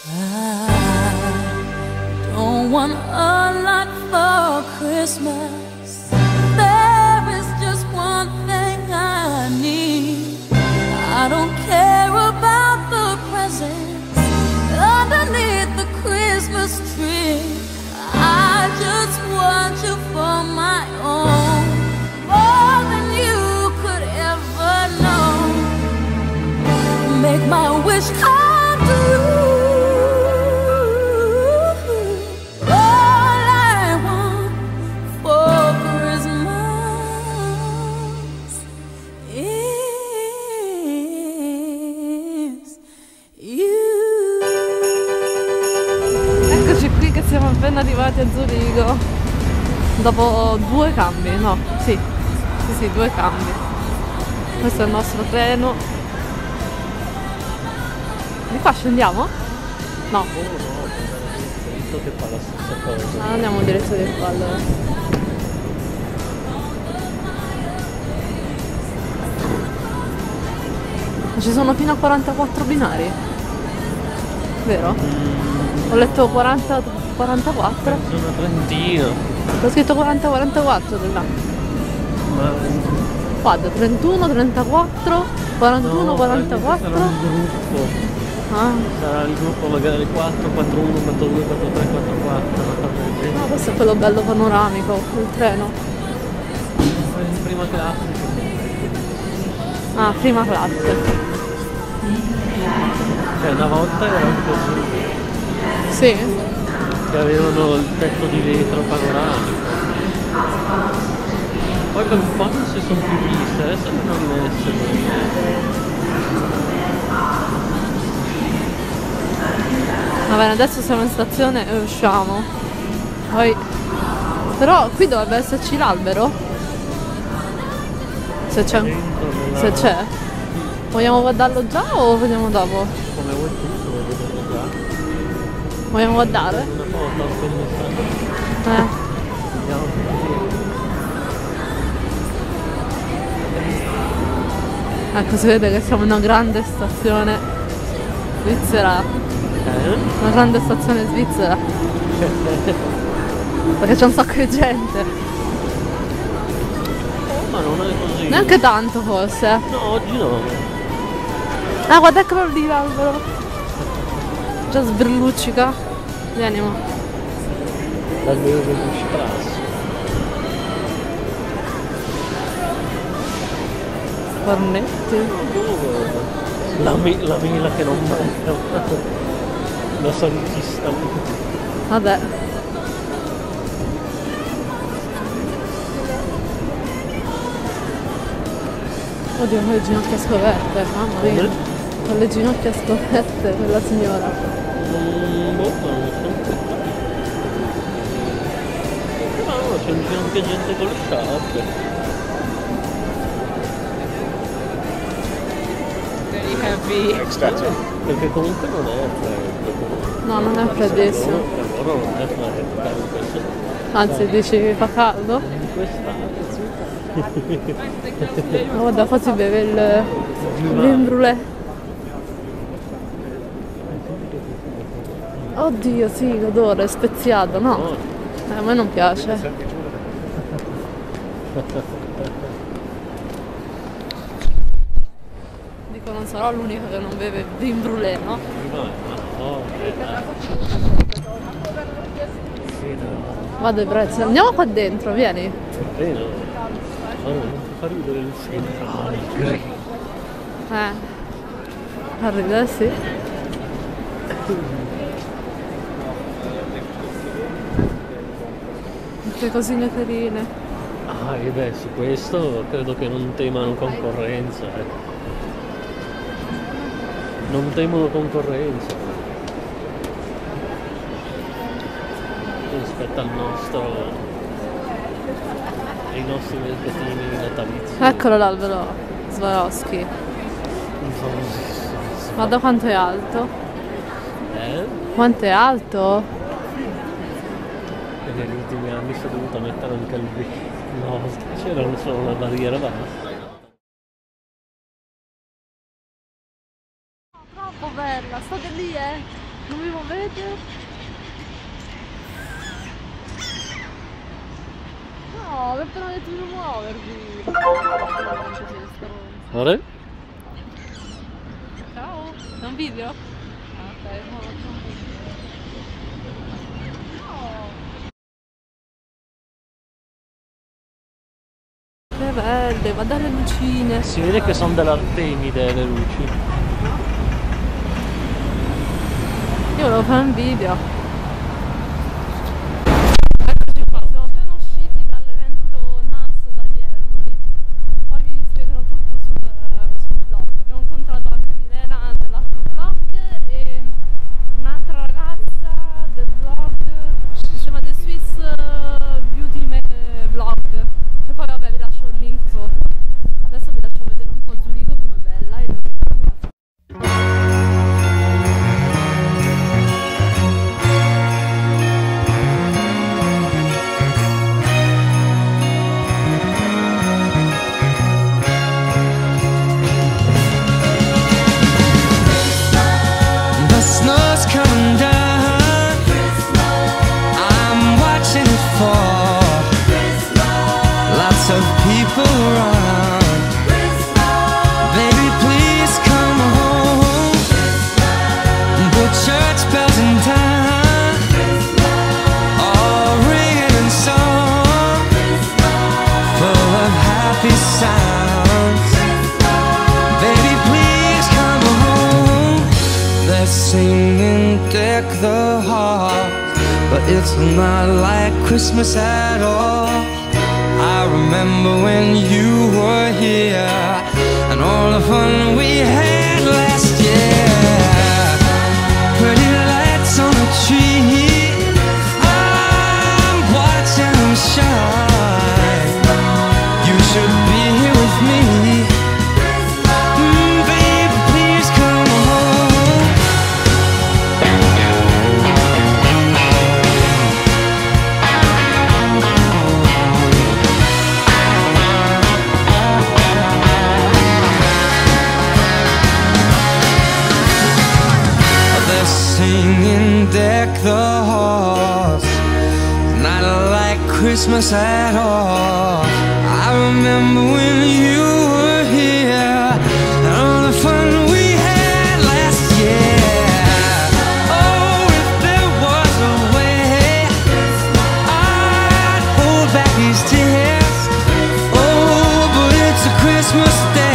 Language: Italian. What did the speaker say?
I don't want a lot for Christmas. There is just one thing I need. I don't care about the presents underneath the Christmas tree. I just want you for my own, more than you could ever know. Make my wish come true. All I want for Christmas is you. Eccoci qui che siamo appena arrivati a Zurigo. Dopo 2 cambi, no, sì, 2 cambi. Questo è il nostro treno. Di qua scendiamo? No. Che fa la stessa cosa. Andiamo in direzione di qua allora. Ma ci sono fino a 44 binari? Vero? Ho letto 40, 44. Zona Trentino. Ho scritto 40-44 di là. Ma Guarda, 31, 34, 41, no, 44. sarà un gruppo. Ah, Sarà il gruppo magari 4, 4, 1, 4, 2, 4, 3, 4, 4. Una cosa del genere. no, questo è quello bello panoramico, il treno. In prima classe. Ah, prima classe. Cioè una volta era un così. Sì? Che avevano il tetto di vetro panoramico. Poi per un po' non si sono più viste, adesso le hanno rimesse. Va bene, adesso siamo in stazione e usciamo. Poi... Però qui dovrebbe esserci l'albero? Se c'è. Se c'è. Vogliamo guardarlo già o vediamo dopo? Come vuoi tu, lo vedo già. Vogliamo guardare? Una foto appena stanno. Andiamo così. Ecco, si vede che siamo in una grande stazione svizzera. Una grande stazione svizzera. Perché c'è un sacco di gente. Ma non è così. Neanche tanto forse. No, oggi no. Ah, guarda, eccolo lì l'albero. Già sbrilluccica. Vieni, mo. L'albero del Strass. Cornetti. La mela che non manca. La salutista. Vabbè. Oddio, con le ginocchia scoperte, mamma mia. Con le ginocchia scoperte, quella signora. No, c'è anche gente con le sciarpe. Perché comunque non è freddo. No, non è freddissimo. Per loro non è freddo. Anzi, dici fa caldo? Quest'estate. Ma guarda, qua si beve il vin brûlé. Oddio, sì, l'odore è speziato, no? A me non piace. Dico, non sarò l'unica che non beve vin brûlé, no? Vado ai prezzi. Andiamo qua dentro, vieni. Non fa ridere il centrale. Arriva, sì. Che cosine carine. Ah, e beh, su questo credo che non temano concorrenza. Non temono concorrenza. Rispetto al ai nostri mercatini natalizi. Eccolo l'albero Swarovski. Guarda quanto è alto. Quanto è alto? E negli ultimi anni si è dovuta mettere anche il V. Una volta c'era solo una barriera bassa. Troppo bella, state lì, Non mi muovete? No, mi ha appena detto di non muovervi. Ora? Ciao, è un video? Ah, ok, no, faccio un video. Che belle, guarda le lucine. Si vede che sono dell'Artemide le luci. Io volevo fare un video. Eccoci qua, siamo appena usciti dall'evento NAS dagli Ermoni. Poi vi spiegherò tutto sul vlog. Abbiamo incontrato anche Milena dell'altro vlog e un'altra ragazza del vlog, si chiama The Swiss Beauty Vlog. Che poi vabbè vi lascio il link sotto. Adesso vi lascio vedere un po' Zurigo come bella e illuminata. The snow's coming down. I'm watching it fall. Lots of people around. Baby, please come home. The church bells in town, all ringing in song, full of happy sounds. Baby, please come home. They're singing Deck the Halls, but it's not like Christmas at all. I remember when you were here and all the fun we had last year. Pretty lights on a tree, I'm watching them shine. You should be here with me. Baby, please come home. They're singing Deck the Halls, not like Christmas at all. I remember when you were here and all the fun we had last year. Oh, if there was a way, I'd hold back these tears. Oh, but it's a Christmas day.